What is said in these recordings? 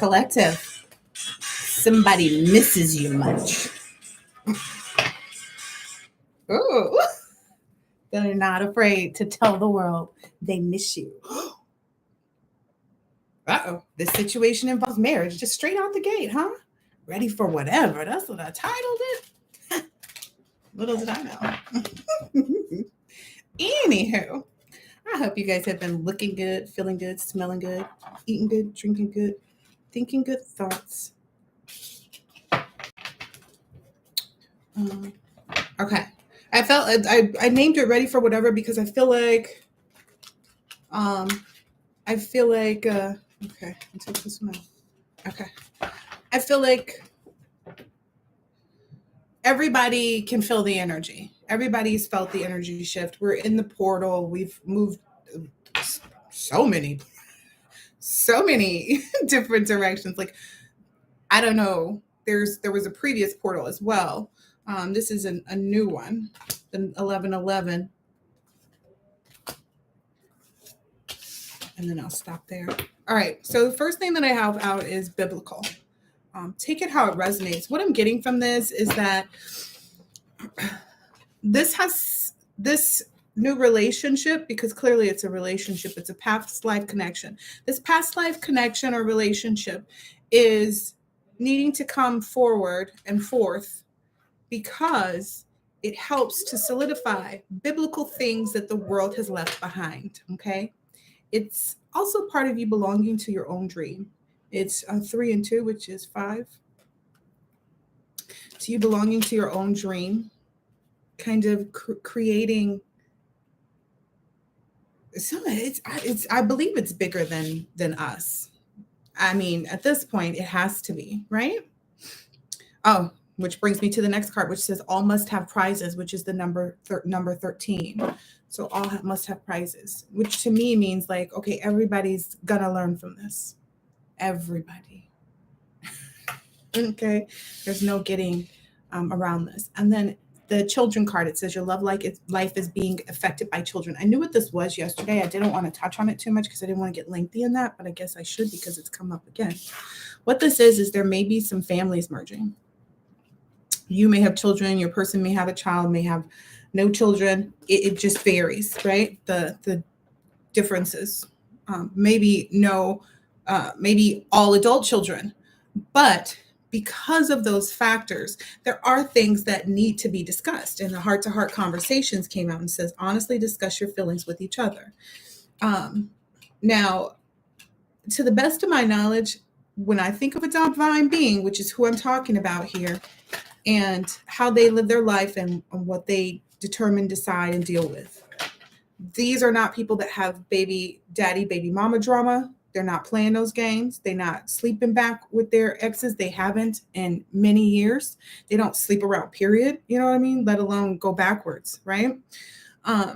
Collective. Somebody misses you much. Ooh. They're not afraid to tell the world they miss you. Uh-oh. This situation involves marriage just straight out the gate, huh? Ready for whatever. That's what I titled it. Little did I know. Anywho, I hope you guys have been looking good, feeling good, smelling good, eating good, drinking good, thinking good thoughts. Okay. I named it Ready for Whatever because I feel like okay, I'll take this one out. Okay. I feel like everybody can feel the energy. Everybody's felt the energy shift. We're in the portal. We've moved so many different directions. Like, I don't know. There was a previous portal as well. This is a new one, the 1111. And then I'll stop there. All right. So the first thing that I have out is biblical. Take it how it resonates. What I'm getting from this is that this new relationship, because clearly it's a relationship, it's a past life connection. This past life connection or relationship is needing to come forward and forth because it helps to solidify biblical things that the world has left behind. Okay. It's also part of you belonging to your own dream. It's 3 and 2, which is 5. So you belonging to your own dream, kind of creating. It's I believe it's bigger than us. I mean, at this point, it has to be, right? Oh, which brings me to the next card, which says all must have prizes, which is the number 13. So all must have prizes, which to me means like, okay, everybody's gonna learn from this. Everybody. Okay, there's no getting around this. And then the children card, it says your life is being affected by children. I knew what this was yesterday. I didn't want to touch on it too much because I didn't want to get lengthy in that, but I guess I should because it's come up again. What this is there may be some families merging. You may have children, your person may have a child, may have no children. It just varies, right? The differences. Maybe all adult children. But because of those factors, there are things that need to be discussed. And the heart-to-heart conversations came out and says, honestly, discuss your feelings with each other. Now, to the best of my knowledge, when I think of a divine being, which is who I'm talking about here, and how they live their life and what they determine, decide, and deal with, these are not people that have baby daddy, baby mama drama. They're not playing those games. They're not sleeping back with their exes. They haven't in many years. They don't sleep around, period. You know what I mean? Let alone go backwards, right? I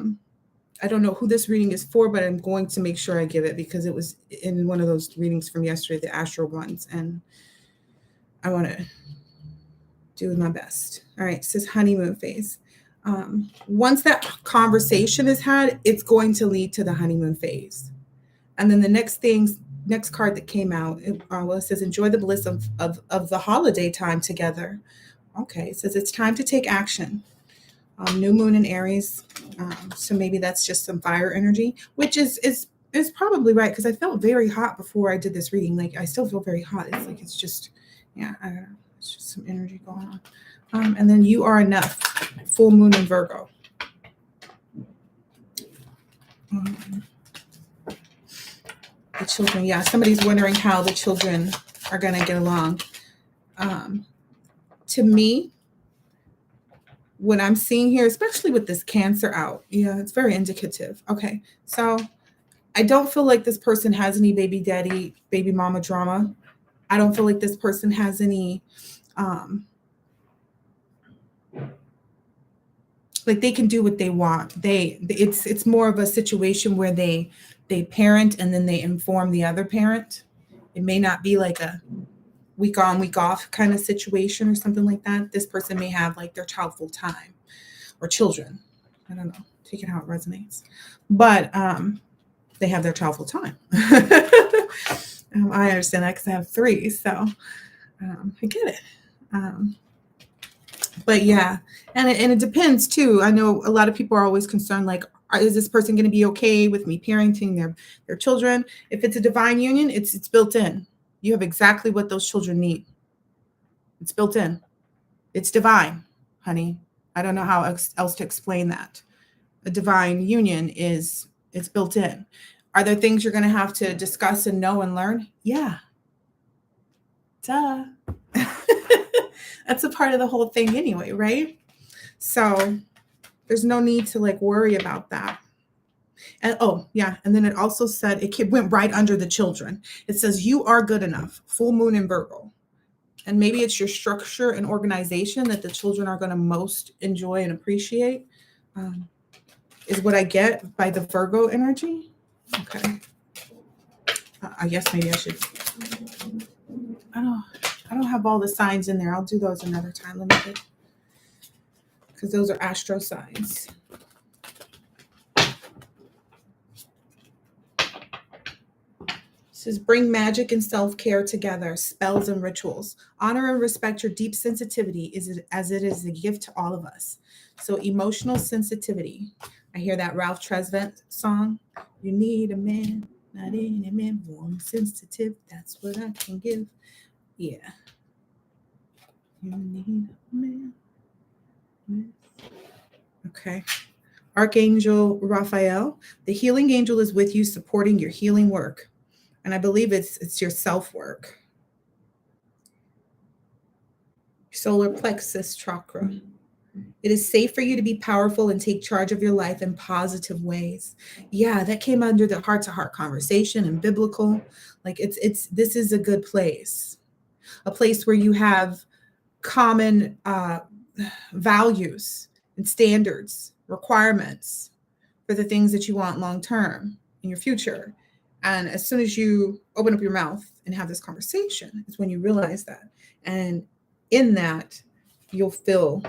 don't know who this reading is for, but I'm going to make sure I give it because it was in one of those readings from yesterday, the astral ones. And I want to do my best. All right. It says honeymoon phase. Once that conversation is had, it's going to lead to the honeymoon phase. And then the next card that came out, it says, enjoy the bliss of the holiday time together. Okay, it says it's time to take action. New moon in Aries. So maybe that's just some fire energy, which is probably right because I felt very hot before I did this reading. Like I still feel very hot. It's like, it's just, yeah, I don't know. It's just some energy going on. And then you are enough. Full moon in Virgo. The children, yeah, somebody's wondering how the children are going to get along. To me, what I'm seeing here, especially with this Cancer out, yeah, it's very indicative. Okay, so I don't feel like this person has any baby daddy, baby mama drama. I don't feel like this person has any, like they can do what they want. It's more of a situation where they parent and then they inform the other parent. It may not be like a week on, week off kind of situation or something like that. This person may have like their child full time or children. I don't know. Take it how it resonates. But they have their child full time. I understand that because I have three, so I get it. Um, but yeah, and it depends too. I know a lot of people are always concerned, like, is this person going to be okay with me parenting their children? If it's a divine union, it's built in. You have exactly what those children need. It's built in. It's divine, honey. I don't know how else to explain that. A divine union is it's built in. Are there things you're going to have to discuss and know and learn? Yeah, duh. That's a part of the whole thing anyway, right? So there's no need to like worry about that. And oh yeah, and then it also said it went right under the children. It says you are good enough. Full moon in Virgo. And maybe it's your structure and organization that the children are going to most enjoy and appreciate. Is what I get by the Virgo energy. Okay. I guess maybe I should. I don't. I don't have all the signs in there. I'll do those another time. Let me get, because those are astro signs. It says bring magic and self-care together, spells and rituals. Honor and respect your deep sensitivity as it is a gift to all of us. So emotional sensitivity. I hear that Ralph Tresvant song. You need a man, not any man, warm, sensitive. That's what I can give. Yeah. You need a man. Okay. Archangel Raphael, the healing angel is with you, supporting your healing work. And I believe it's your self work. Solar plexus chakra. It is safe for you to be powerful and take charge of your life in positive ways. Yeah, that came under the heart to heart conversation and biblical. Like this is a good place. A place where you have common values and standards, requirements for the things that you want long term in your future. And as soon as you open up your mouth and have this conversation, is when you realize that. And in that, you'll find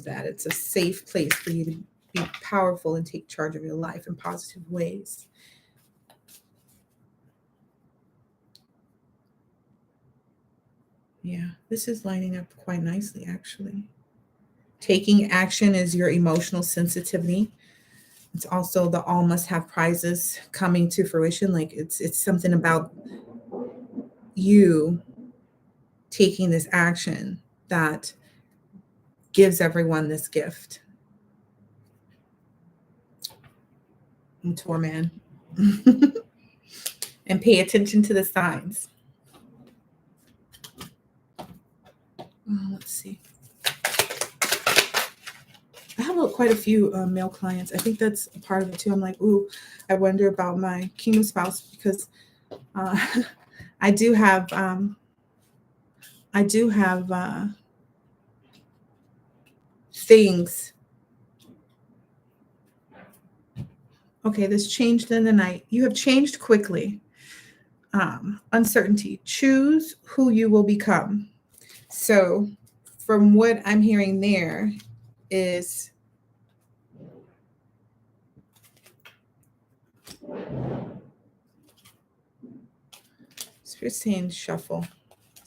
that it's a safe place for you to be powerful and take charge of your life in positive ways. Yeah, this is lining up quite nicely, actually. Taking action is your emotional sensitivity. It's also the all must have prizes coming to fruition. Like it's something about you taking this action that gives everyone this gift. And Tour man. And pay attention to the signs. Let's see. I have quite a few male clients. I think that's a part of it too. I'm like, ooh, I wonder about my kingdom spouse because I do have things. Okay, this changed in the night. You have changed quickly. Uncertainty. Choose who you will become. So, from what I'm hearing there is Spirit saying shuffle.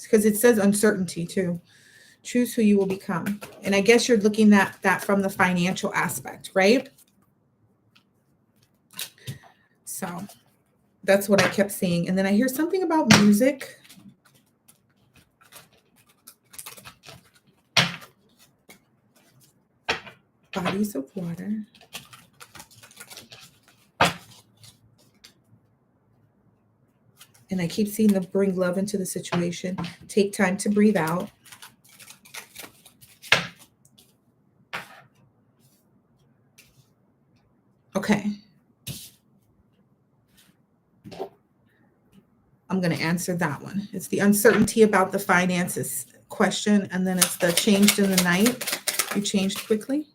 Because it says uncertainty too. Choose who you will become. And I guess you're looking at that from the financial aspect, right? So that's what I kept seeing. And then I hear something about music. Bodies of water. And I keep seeing the bring love into the situation. Take time to breathe out. Okay. I'm going to answer that one. It's the uncertainty about the finances question. And then it's the changed in the night. You changed quickly.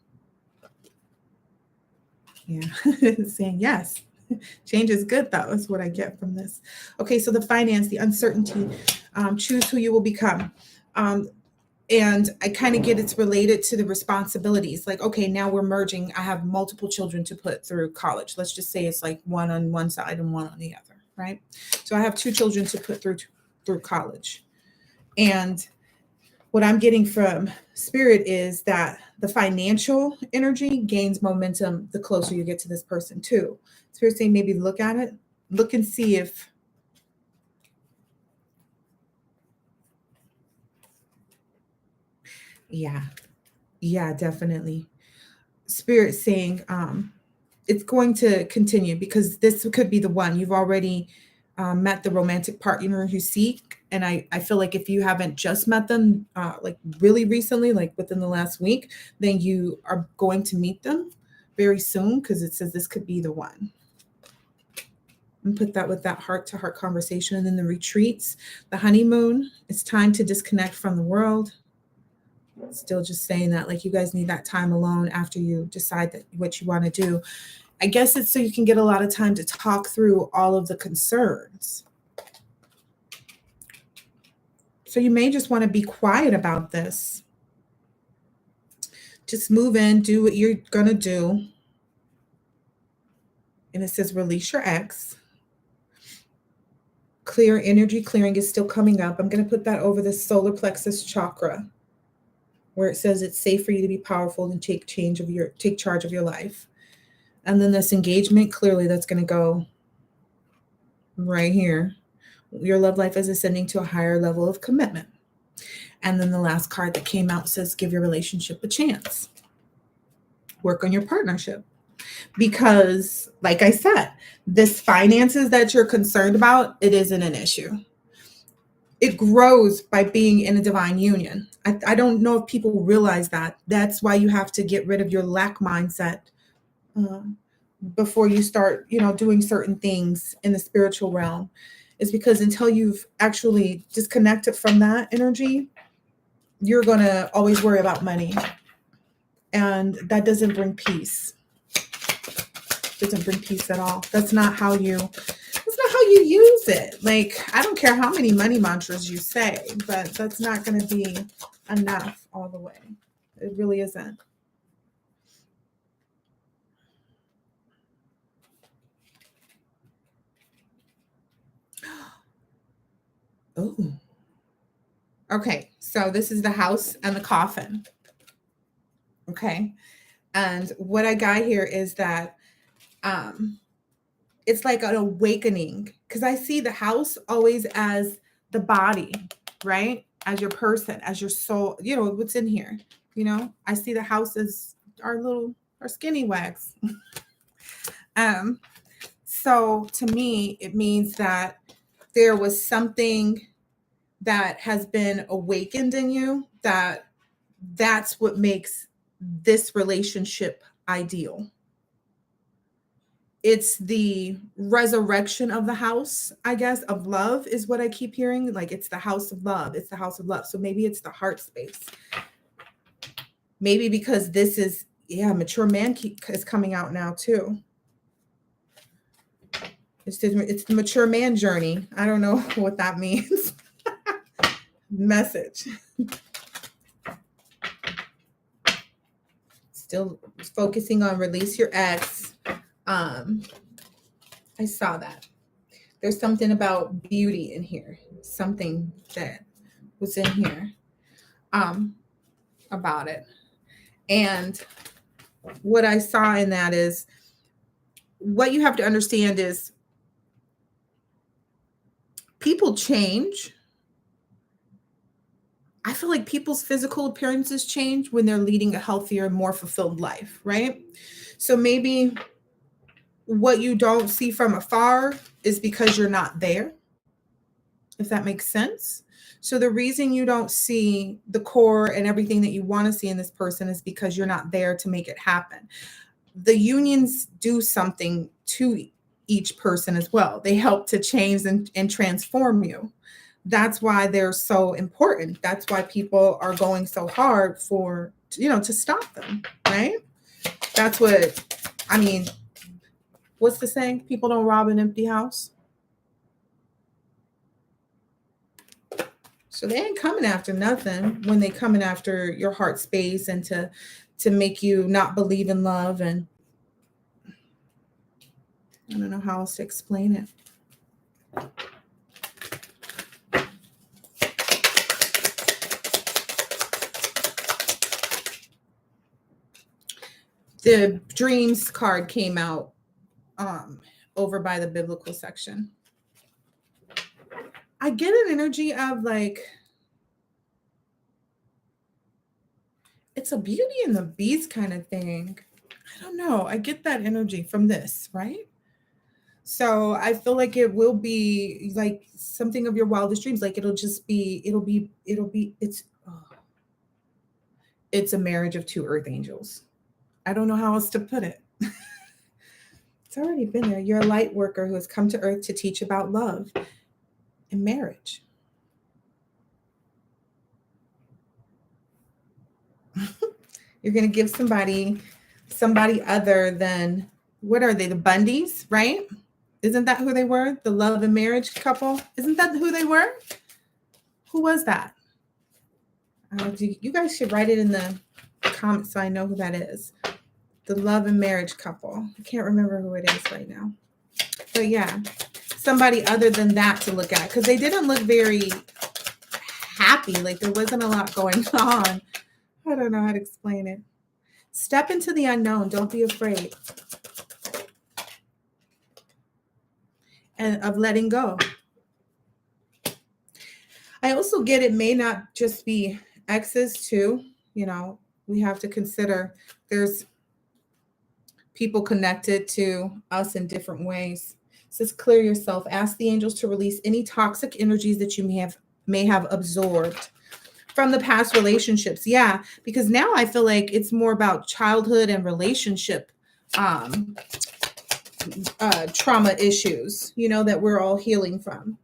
Yeah. Saying yes. Change is good, though, is what I get from this. Okay, so the finance, the uncertainty, choose who you will become. And I kind of get it's related to the responsibilities. Like, okay, now we're merging. I have multiple children to put through college. Let's just say it's like one on one side and one on the other. right? So I have 2 children to put through college. And what I'm getting from spirit is that the financial energy gains momentum the closer you get to this person too. Spirit saying maybe look at it, look and see if yeah, definitely. Spirit saying it's going to continue because this could be the one you've already met the romantic partner you seek. And I feel like if you haven't just met them like really recently, like within the last week, then you are going to meet them very soon because it says this could be the one. And put that with that heart to heart conversation. And then the retreats, the honeymoon, it's time to disconnect from the world. Still just saying that like you guys need that time alone after you decide that what you want to do. I guess it's so you can get a lot of time to talk through all of the concerns. So you may just want to be quiet about this. Just move in, do what you're going to do. And it says release your ex. Clear energy clearing is still coming up. I'm going to put that over the solar plexus chakra where it says it's safe for you to be powerful and take charge of your life. And then this engagement, clearly that's going to go right here. Your love life is ascending to a higher level of commitment. And then the last card that came out says give your relationship a chance. Work on your partnership. Because, like I said, this finances that you're concerned about, it isn't an issue. It grows by being in a divine union. I don't know if people realize that. That's why you have to get rid of your lack mindset before you start, doing certain things in the spiritual realm. Is because until you've actually disconnected from that energy, you're going to always worry about money. And that doesn't bring peace. Doesn't bring peace at all. That's not how you use it. Like, I don't care how many money mantras you say, but that's not going to be enough all the way. It really isn't. Oh. Okay, so this is the house and the coffin. Okay. And what I got here is that it's like an awakening, because I see the house always as the body, right? As your person, as your soul, what's in here. I see the house as our skinny wags. So to me, it means that there was something that has been awakened in you, that's what makes this relationship ideal. It's the resurrection of the house, I guess, of love is what I keep hearing. Like, it's the house of love. It's the house of love. So maybe it's the heart space. Maybe because this is, mature man is coming out now too. It's the mature man journey. I don't know what that means. Message. Still focusing on release your ex. I saw that. There's something about beauty in here. Something that was in here about it. And what I saw in that is, what you have to understand is people change. I feel like people's physical appearances change when they're leading a healthier, more fulfilled life, right? So maybe what you don't see from afar is because you're not there, if that makes sense. So the reason you don't see the core and everything that you want to see in this person is because you're not there to make it happen. The unions do something to each person as well. They help to change and transform you. That's why they're so important. That's why people are going so hard to stop them, right? That's what's the saying? People don't rob an empty house. So they ain't coming after nothing when they coming after your heart space and to make you not believe in love. And I don't know how else to explain it. The dreams card came out over by the biblical section. I get an energy of like, it's a Beauty and the Beast kind of thing. I don't know. I get that energy from this, right? So I feel like it will be like something of your wildest dreams. Like it's a marriage of two earth angels. I don't know how else to put it. It's already been there. You're a light worker who has come to earth to teach about love and marriage. You're going to give somebody other than, what are they? The Bundys, right? Isn't that who they were? The love and marriage couple? Isn't that who they were? Who was that? You guys should write it in the comments so I know who that is. The love and marriage couple. I can't remember who it is right now. But yeah, somebody other than that to look at, because they didn't look very happy. Like there wasn't a lot going on. I don't know how to explain it. Step into the unknown. Don't be afraid. And of letting go. I also get it may not just be exes too. You know, we have to consider there's people connected to us in different ways. It says clear yourself. Ask the angels to release any toxic energies that you may have absorbed from the past relationships. Yeah, because now I feel like it's more about childhood and relationship trauma issues, you know, that we're all healing from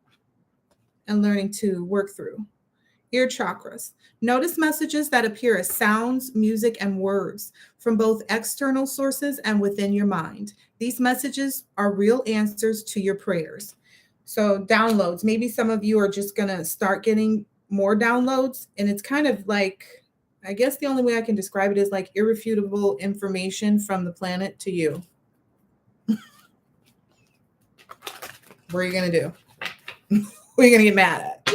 and learning to work through. Ear chakras. Notice messages that appear as sounds, music, and words from both external sources and within your mind. These messages are real answers to your prayers. So downloads, maybe some of you are just going to start getting more downloads. And it's kind of like, I guess the only way I can describe it is like irrefutable information from the planet to you. What are you going to do? What are you going to get mad at?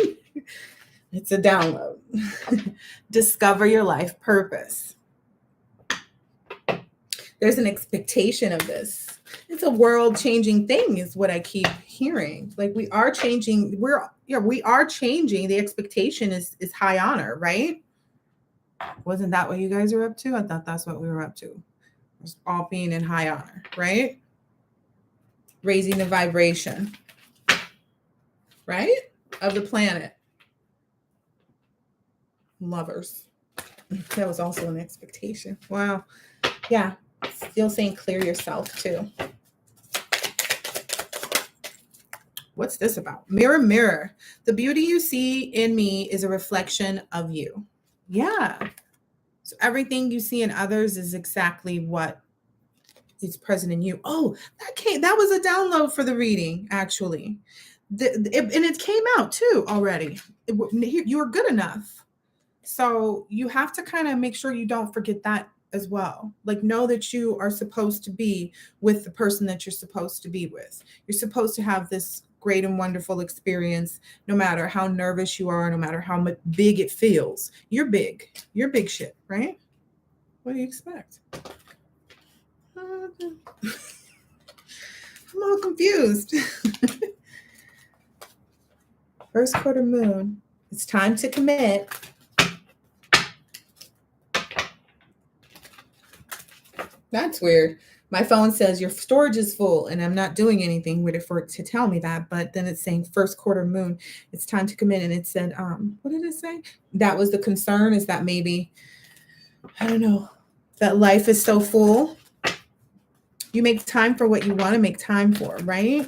It's a download. Discover your life purpose. There's an expectation of this. It's a world-changing thing is what I keep hearing. Like we are changing. We are changing. The expectation is high honor, right? Wasn't that what you guys are up to? I thought that's what we were up to. It's all being in high honor, right? Raising the vibration, right? Of the planet. Lovers. That was also an expectation. Wow. Yeah. Still saying clear yourself too. What's this about? Mirror, mirror. The beauty you see in me is a reflection of you. Yeah. So everything you see in others is exactly what is present in you. Oh, that was a download for the reading, actually. And it came out too already. You were good enough. So you have to kind of make sure you don't forget that as well. Like know that you are supposed to be with the person that you're supposed to be with. You're supposed to have this great and wonderful experience, no matter how nervous you are, no matter how big it feels. You're big. You're big shit, right? What do you expect? I'm all confused. First quarter moon. It's time to commit. That's weird. My phone says your storage is full and I'm not doing anything with it for it to tell me that. But then it's saying first quarter moon, it's time to commit. And it said, what did it say? That was the concern, is that maybe, I don't know, that life is so full. You make time for what you want to make time for, right?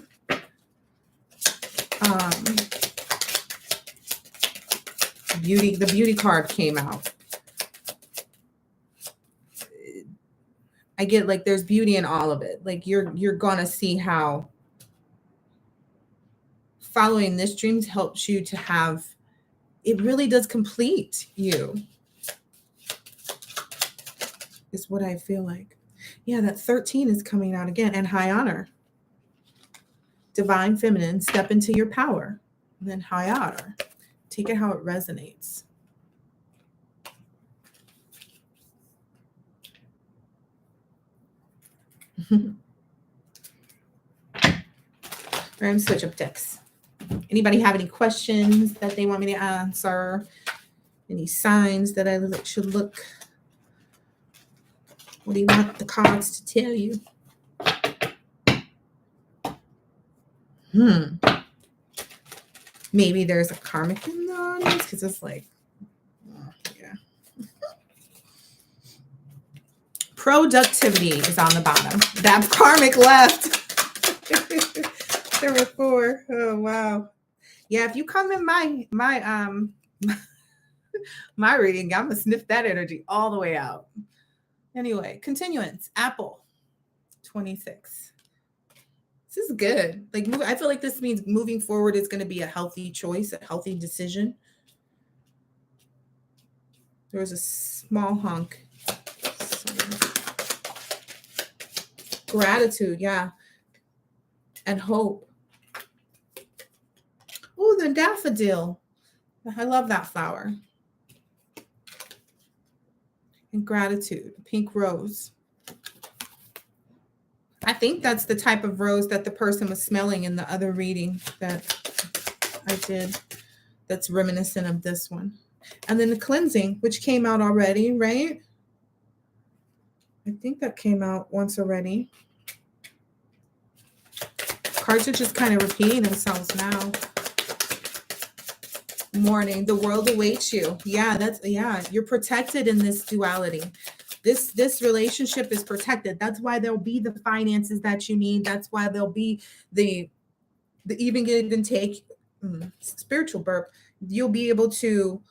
The beauty card came out. I get like there's beauty in all of it. Like you're gonna see how following this dream helps you to have, it really does complete you, is what I feel like. Yeah, that 13 is coming out again, and high honor. Divine Feminine, step into your power. And then High Otter, take it how it resonates. We're going to switch up decks. Anybody have any questions that they want me to answer? Any signs that I should look? What do you want the cards to tell you? Maybe there's a karmic in the audience because it's like, yeah. Productivity is on the bottom. That karmic left. There were 4. Oh wow. Yeah, if you come in my my reading, I'm gonna sniff that energy all the way out. Anyway, continuance. Apple 26. This is good. Like, I feel like this means moving forward is going to be a healthy choice, a healthy decision. There was a small hunk. Gratitude, yeah. And hope. Oh, the daffodil. I love that flower. And gratitude, pink rose. I think that's the type of rose that the person was smelling in the other reading that I did that's reminiscent of this one. And then the cleansing, which came out already, right? I think that came out once already. Cards are just kind of repeating themselves now. Morning, the world awaits you. Yeah, you're protected in this duality. This relationship is protected. That's why there'll be the finances that you need. That's why there'll be the even give and take, spiritual burp. You'll be able to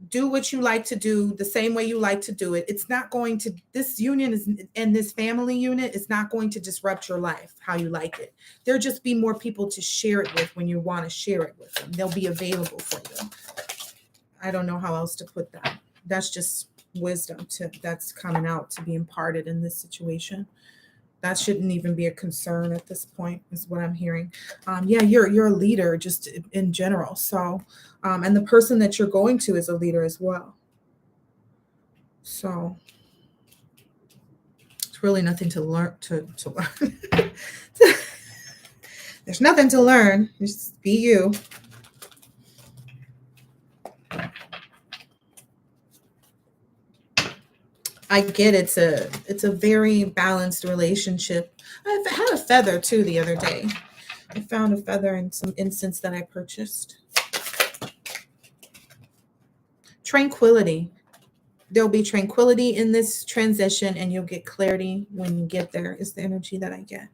do what you like to do the same way you like to do it. It's not going to, this union is, and this family unit is not going to disrupt your life how you like it. There'll just be more people to share it with when you want to share it with them. They'll be available for you. I don't know how else to put that. That's just wisdom that's coming out to be imparted in this situation. That shouldn't even be a concern at this point, is what I'm hearing. You're a leader just in general. So, and the person that you're going to is a leader as well. So it's really nothing to learn to learn. There's nothing to learn. Just be you. I get it's a very balanced relationship. I had a feather too the other day. I found a feather in some incense that I purchased. Tranquility. There'll be tranquility in this transition, and you'll get clarity when you get there, is the energy that I get.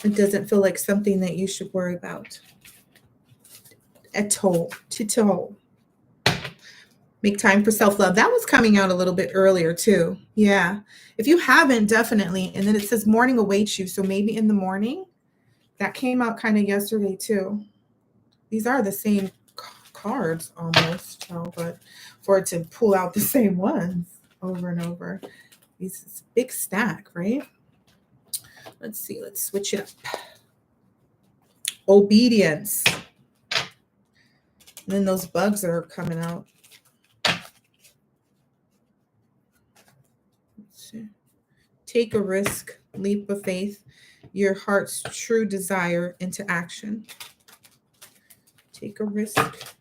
It doesn't feel like something that you should worry about at all. Make time for self-love. That was coming out a little bit earlier too. Yeah. If you haven't, definitely. And then it says morning awaits you. So maybe in the morning. That came out kind of yesterday too. These are the same cards almost, but for it to pull out the same ones over and over. This is a big stack, right? Let's see. Let's switch it up. Obedience. And then those bugs are coming out. Let's see. Take a risk, leap of faith, your heart's true desire into action. Take a risk.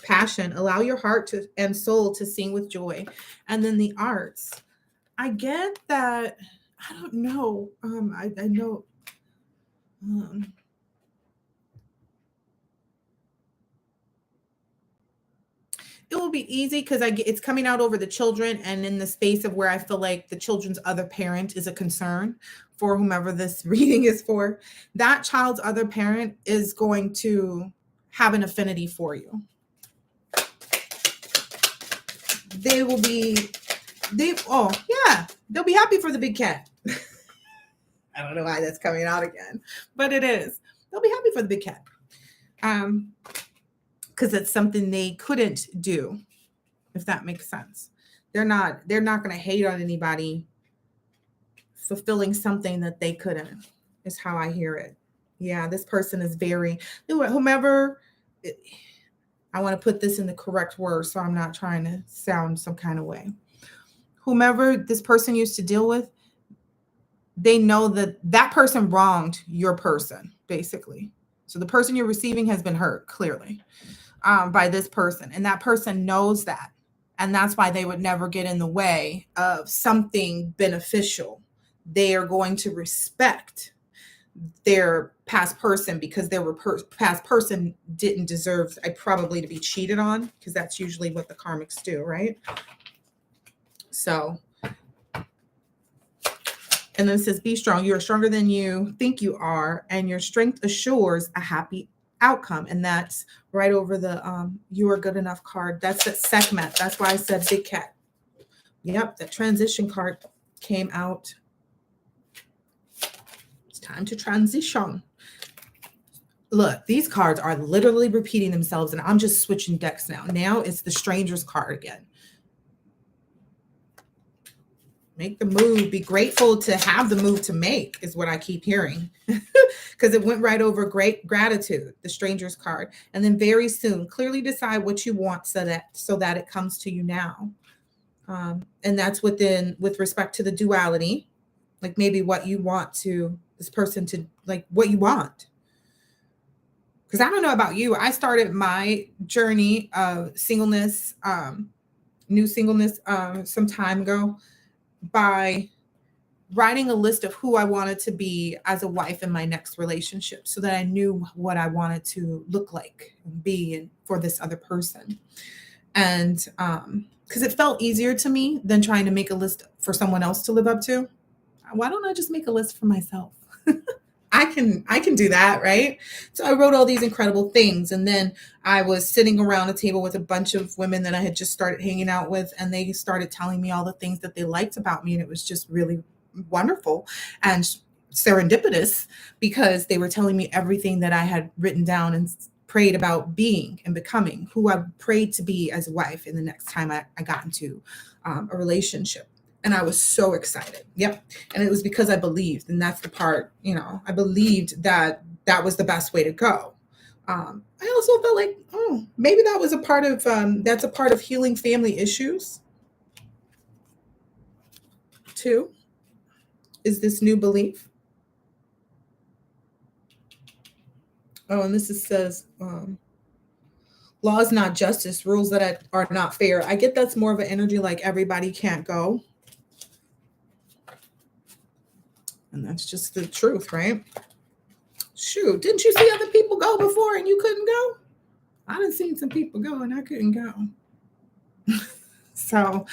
Passion, allow your heart and soul to sing with joy. And then the arts. I get that. I don't know. I know. It will be easy because it's coming out over the children, and in the space of where I feel like the children's other parent is a concern for whomever this reading is for. That child's other parent is going to have an affinity for you. They'll be happy for the big cat. I don't know why that's coming out again, but it is. They'll be happy for the big cat. because it's something they couldn't do, if that makes sense. They're not going to hate on anybody fulfilling something that they couldn't, is how I hear it. Yeah, this person is very, whomever, I want to put this in the correct words so I'm not trying to sound some kind of way. Whomever this person used to deal with, they know that that person wronged your person, basically. So the person you're receiving has been hurt, clearly, by this person. And that person knows that. And that's why they would never get in the way of something beneficial. They are going to respect their past person because their past person didn't deserve, probably, to be cheated on, because that's usually what the karmics do, right? So, and then it says, be strong. You are stronger than you think you are, and your strength assures a happy outcome. And that's right over the you are good enough card. That's that Sekhmet. That's why I said big cat. Yep, that transition card came out. It's time to transition. Look, these cards are literally repeating themselves, and I'm just switching decks now. Now it's the Stranger's card again. Make the move. Be grateful to have the move to make, is what I keep hearing. Because it went right over great gratitude, the Stranger's card. And then very soon, clearly decide what you want so that it comes to you now. And that's with respect to the duality, like maybe what you want to this person to, like what you want. Because I don't know about you. I started my journey of singleness, new singleness, some time ago, by writing a list of who I wanted to be as a wife in my next relationship, so that I knew what I wanted to look like and be and for this other person. And because it felt easier to me than trying to make a list for someone else to live up to. Why don't I just make a list for myself? I can do that, right? So I wrote all these incredible things, and then I was sitting around a table with a bunch of women that I had just started hanging out with, and they started telling me all the things that they liked about me, and it was just really wonderful and serendipitous, because they were telling me everything that I had written down and prayed about being and becoming, who I prayed to be as a wife in the next time I got into a relationship. And I was so excited. Yep. And it was because I believed. And that's the part, I believed that that was the best way to go. I also felt like, maybe that was a part of, that's a part of healing family issues too, is this new belief. Oh, and this says, law is not justice, rules that are not fair. I get that's more of an energy like everybody can't go. And that's just the truth, right? Shoot, didn't you see other people go before and you couldn't go? I done seen some people go and I couldn't go. So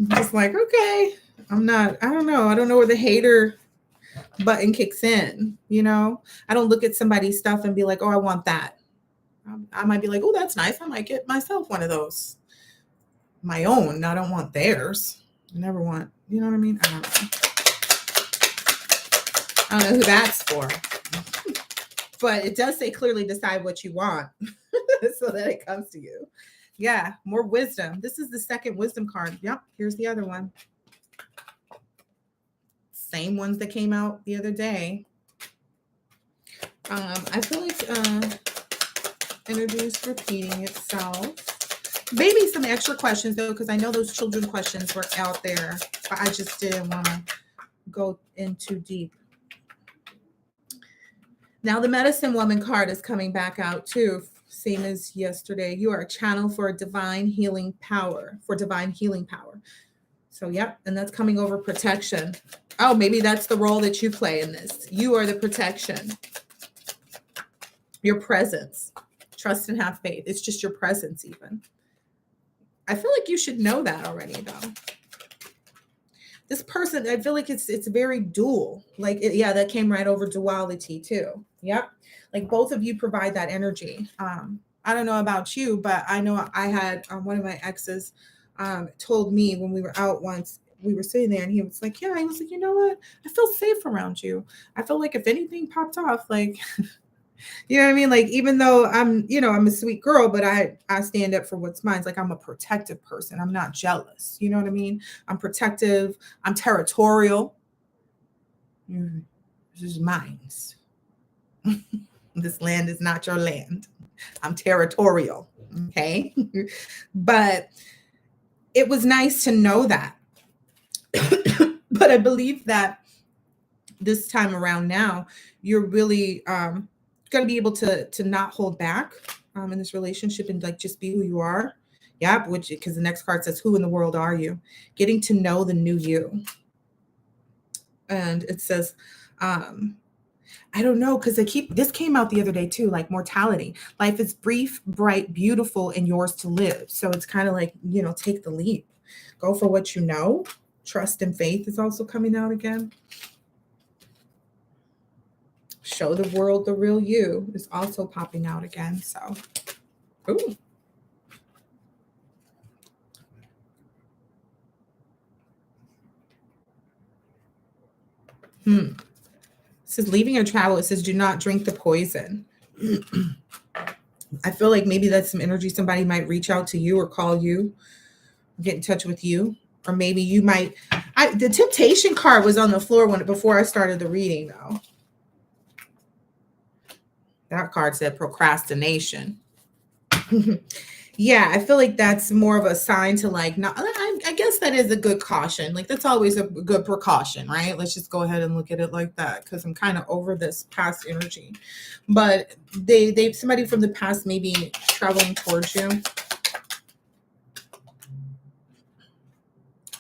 I'm just like, okay, I don't know. I don't know where the hater button kicks in, I don't look at somebody's stuff and be like, oh, I want that. I might be like, oh, that's nice. I might get myself one of those. My own. I don't want theirs. I never want, you know what I mean? I don't know who that's for. But it does say clearly decide what you want so that it comes to you. Yeah, more wisdom. This is the second wisdom card. Yep, here's the other one. Same ones that came out the other day. I feel like energy is repeating itself. Maybe some extra questions, though, because I know those children questions were out there, but I just didn't want to go in too deep. Now the Medicine Woman card is coming back out too, same as yesterday. You are a channel for divine healing power, So, yep, and that's coming over protection. Oh, maybe that's the role that you play in this. You are the protection. Your presence. Trust and have faith. It's just your presence even. I feel like you should know that already, though. This person, I feel like it's very dual. Like, that came right over duality too. Yep. Like both of you provide that energy. I don't know about you, but I know I had one of my exes told me when we were out once, we were sitting there and he was like, you know what? I feel safe around you. I feel like if anything popped off, like You know what I mean? Like, even though I'm a sweet girl, but I stand up for what's mine. It's like I'm a protective person. I'm not jealous. You know what I mean? I'm protective. I'm territorial. Mm, this is mine. This land is not your land. I'm territorial. Okay. But it was nice to know that. But I believe that this time around now, you're really going to be able to not hold back in this relationship and like just be who you are. Yeah, which because the next card says, "Who in the world are you?" Getting to know the new you, and it says, I don't know because this came out the other day too, like mortality. Life is brief, bright, beautiful, and yours to live. So it's kind of like take the leap, go for what you know. Trust and faith is also coming out again. Show the world the real you is also popping out again. So, ooh. It says leaving or travel. It says do not drink the poison. I feel like maybe that's some energy. Somebody might reach out to you or call you, get in touch with you, or maybe you might. The temptation card was on the floor before I started the reading, though. That card said procrastination. Yeah, I feel like that's more of a sign to like not. I guess that is a good caution. Like that's always a good precaution, right? Let's just go ahead and look at it like that because I'm kind of over this past energy. But they somebody from the past maybe traveling towards you.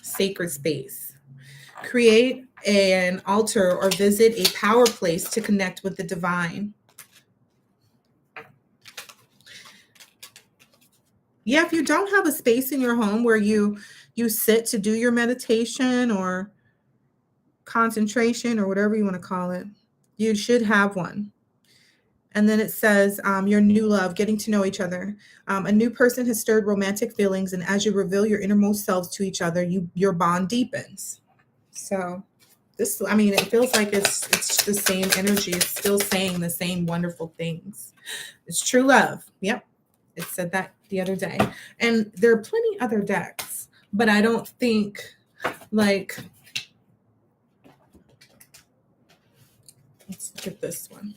Sacred space. Create an altar or visit a power place to connect with the divine. Yeah, if you don't have a space in your home where you sit to do your meditation or concentration or whatever you want to call it, you should have one. And then it says your new love, getting to know each other. A new person has stirred romantic feelings, and as you reveal your innermost selves to each other, your bond deepens. So this, I mean, it feels like it's the same energy. It's still saying the same wonderful things. It's true love. Yep. It said that the other day. And there are plenty other decks, but I don't think like let's look at this one.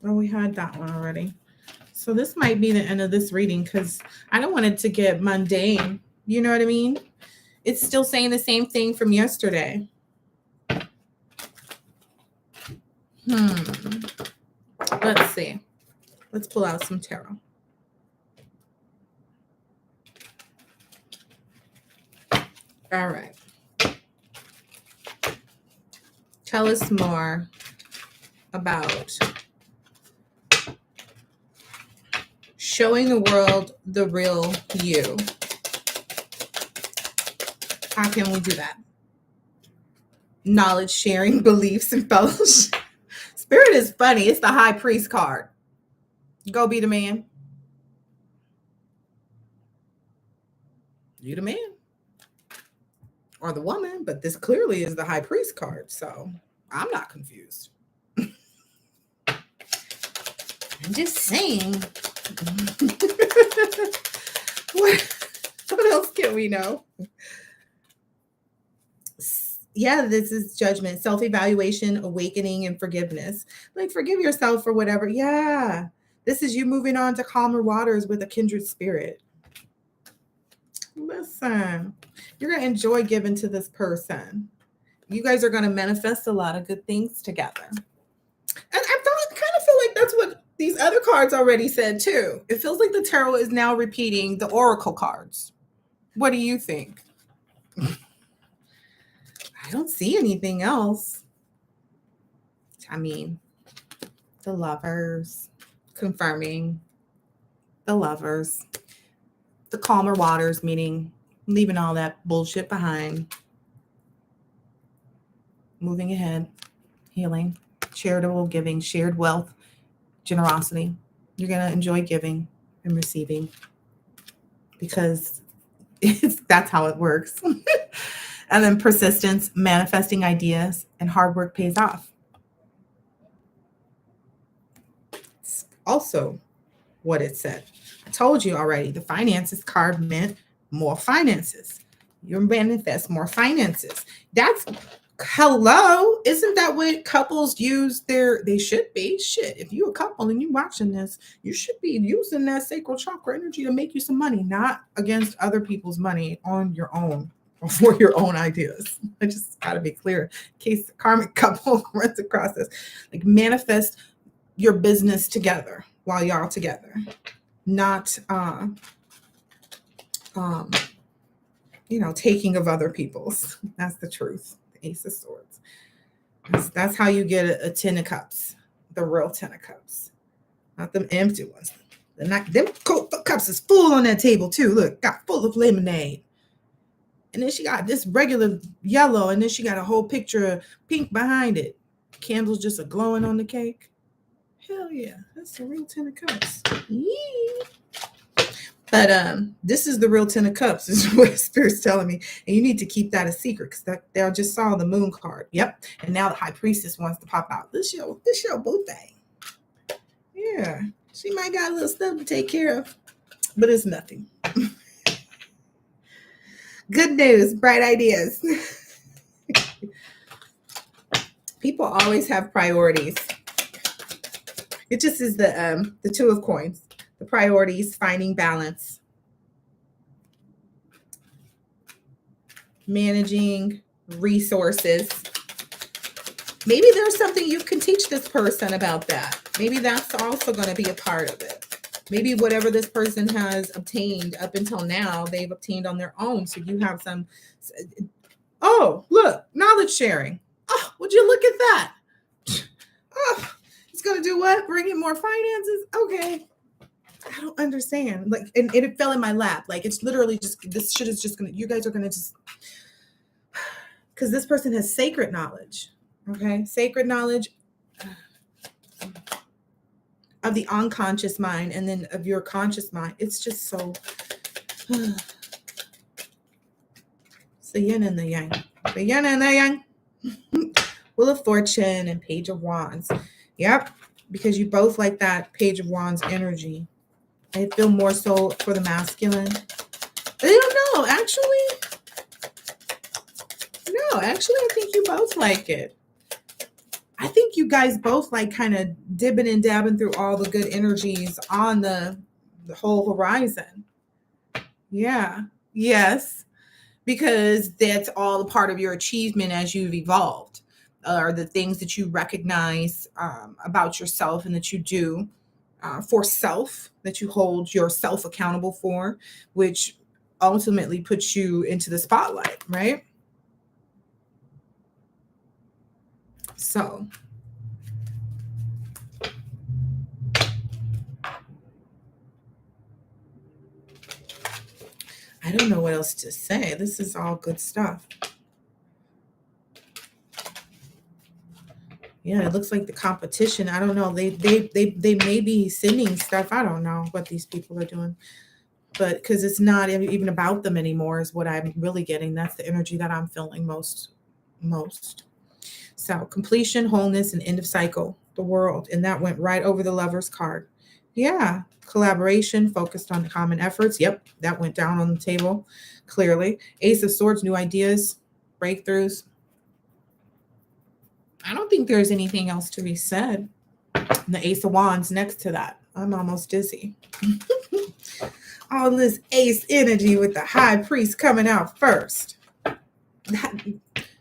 Oh, we had that one already. So this might be the end of this reading because I don't want it to get mundane. You know what I mean? It's still saying the same thing from yesterday. Let's see. Let's pull out some tarot. All right. Tell us more about showing the world the real you. How can we do that? Knowledge sharing, beliefs, and fellowship. Spirit is funny. It's the High Priest card. Go be the man. You the man. Or the woman, but this clearly is the High Priest card, so I'm not confused. I'm just saying. What else can we know? Yeah, this is judgment, self-evaluation, awakening, and forgiveness. Like forgive yourself for whatever. Yeah. This is you moving on to calmer waters with a kindred spirit. Listen, you're going to enjoy giving to this person. You guys are going to manifest a lot of good things together. And I kind of feel like that's what these other cards already said too. It feels like the tarot is now repeating the oracle cards. What do you think? I don't see anything else. I mean, the lovers, confirming the lovers, the calmer waters, meaning leaving all that bullshit behind, moving ahead, healing, charitable giving, shared wealth, generosity. You're going to enjoy giving and receiving because that's how it works. And then persistence, manifesting ideas, and hard work pays off. also what it said. I told you already, the finances card meant more finances. You manifest more finances. That's hello. Isn't that what couples use they should be? Shit. If you're a couple and you're watching this, you should be using that sacral chakra energy to make you some money, not against other people's money on your own or for your own ideas. I just gotta be clear in case the karmic couple runs across this. Like manifest your business together while y'all together, not taking of other people's. That's the truth. The Ace of Swords. That's how you get a 10 of cups, the real 10 of cups, not them empty ones. Them cups is full on that table too. Look, got full of lemonade. And then she got this regular yellow, and then she got a whole picture of pink behind it. Candles just are glowing on the cake. Hell yeah, that's the real 10 of cups. Yee. But this is the real 10 of cups, is what Spirit's telling me. And you need to keep that a secret, because I just saw the moon card. Yep. And now the high priestess wants to pop out. This your boo thing. Yeah. She might got a little stuff to take care of, but it's nothing. Good news, bright ideas. People always have priorities. It just is the Two of Coins. The priorities, finding balance, managing resources. Maybe there's something you can teach this person about that. Maybe that's also going to be a part of it. Maybe whatever this person has obtained up until now, they've obtained on their own. So you have some, oh, look, knowledge sharing. Oh, would you look at that? Oh, it's going to do what? Bring in more finances? Okay. I don't understand. Like, and it fell in my lap. Like, it's literally just, this shit is just gonna, you guys are gonna just, because this person has sacred knowledge. Okay, sacred knowledge of the unconscious mind, and then of your conscious mind. It's just so. It's the yin and the yang. The yin and the yang. Wheel of Fortune and Page of Wands. Yep, because you both like that Page of Wands energy. I feel more so for the masculine. I don't know. Actually, I think you both like it. I think you guys both like kind of dipping and dabbing through all the good energies on the whole horizon. Yeah. Yes. Because that's all a part of your achievement as you've evolved, are the things that you recognize about yourself and that you do. For self, that you hold yourself accountable for, which ultimately puts you into the spotlight, right? So I don't know what else to say. This is all good stuff. Yeah, it looks like the competition. I don't know. They may be sending stuff. I don't know what these people are doing, but because it's not even about them anymore is what I'm really getting. That's the energy that I'm feeling most. So completion, wholeness, and end of cycle, the world. And that went right over the Lover's card. Yeah, collaboration, focused on common efforts. Yep, that went down on the table clearly. Ace of Swords, new ideas, breakthroughs. I don't think there's anything else to be said. And the Ace of Wands next to that. I'm almost dizzy. All this ace energy with the High Priest coming out first. As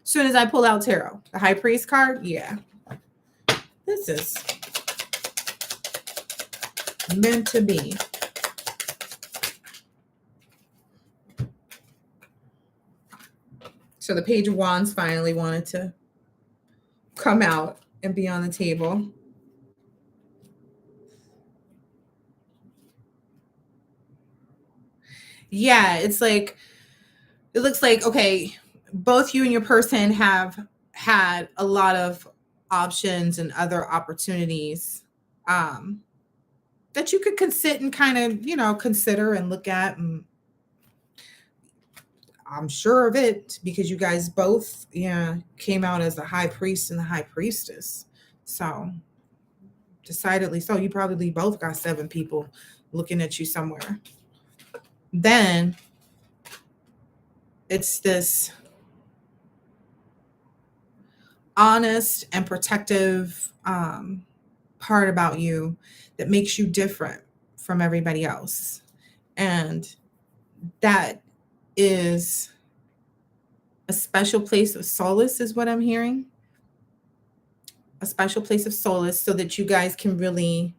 soon as I pull out tarot, the High Priest card, yeah. This is meant to be. So the Page of Wands finally wanted to come out and be on the table. Yeah, it's like, it looks like, okay, both you and your person have had a lot of options and other opportunities that you could sit and kind of, consider and look at. And I'm sure of it because you guys both, came out as the High Priest and the High Priestess. So Decidedly so. You probably both got 7 people looking at you somewhere. Then it's this honest and protective part about you that makes you different from everybody else. And that is a special place of solace, is what I'm hearing. A special place of solace so that you guys can really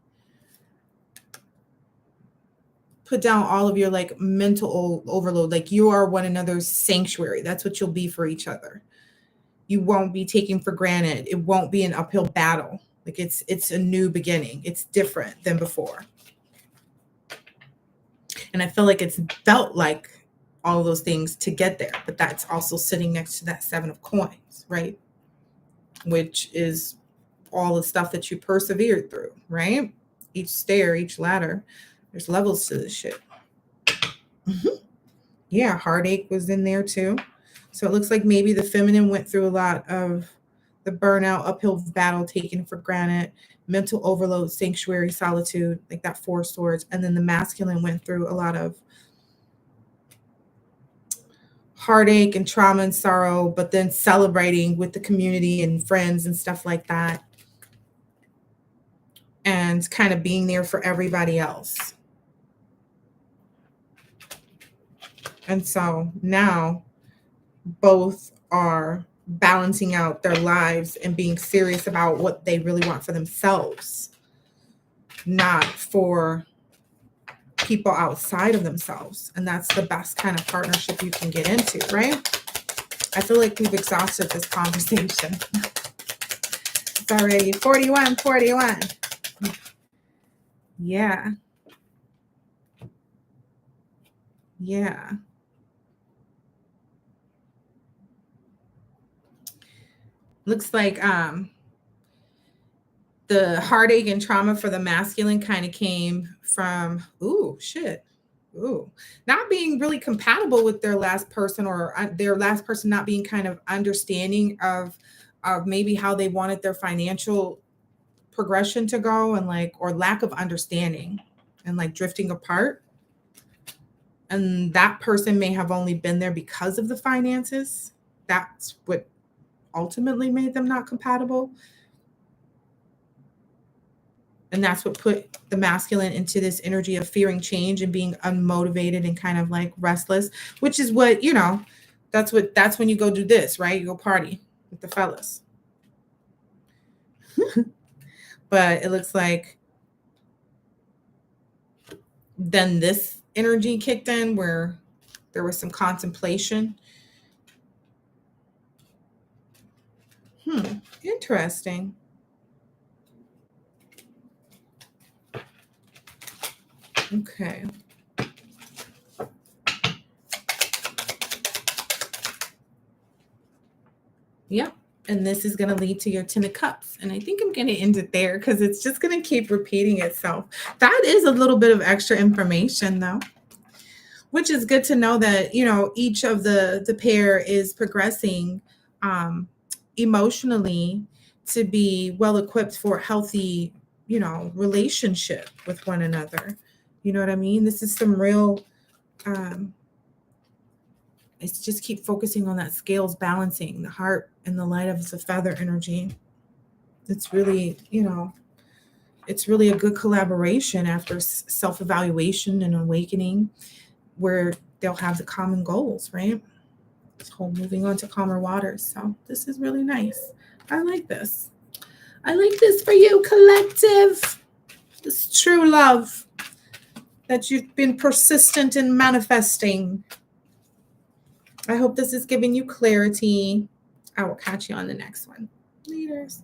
put down all of your like mental overload. Like you are one another's sanctuary. That's what you'll be for each other. You won't be taken for granted. It won't be an uphill battle. Like it's a new beginning. It's different than before. And I feel like it's felt like all of those things to get there, but that's also sitting next to that 7 of coins, right? Which is all the stuff that you persevered through, right? Each stair, each ladder, there's levels to this shit. Yeah, heartache was in there too. So it looks like maybe the feminine went through a lot of the burnout, uphill battle, taken for granted, mental overload, sanctuary, solitude, like that 4 swords. And then the masculine went through a lot of heartache and trauma and sorrow, but then celebrating with the community and friends and stuff like that. And kind of being there for everybody else. And so now both are balancing out their lives and being serious about what they really want for themselves, not for people outside of themselves. And that's the best kind of partnership you can get into, right? I feel like we've exhausted this conversation. It's already 41. Yeah. Yeah. Looks like the heartache and trauma for the masculine kind of came from not being really compatible with their last person, or their last person not being kind of understanding of maybe how they wanted their financial progression to go, and like, or lack of understanding and like drifting apart. And that person may have only been there because of the finances. That's what ultimately made them not compatible. And that's what put the masculine into this energy of fearing change and being unmotivated and kind of like restless, which is what, that's when you go do this, right? You go party with the fellas. But it looks like then this energy kicked in where there was some contemplation. Interesting. Okay. Yep. And this is going to lead to your 10 of cups. And I think I'm going to end it there because it's just going to keep repeating itself. That is a little bit of extra information though, which is good to know that, each of the pair is progressing emotionally to be well equipped for a healthy, relationship with one another. You know what I mean? This is some real, it's just keep focusing on that scales balancing, the heart and the light of the feather energy. It's really, it's really a good collaboration after self-evaluation and awakening, where they'll have the common goals, right? This whole moving on to calmer waters. So this is really nice. I like this. I like this for you, collective. This true love that you've been persistent in manifesting. I hope this is giving you clarity. I will catch you on the next one. Laters.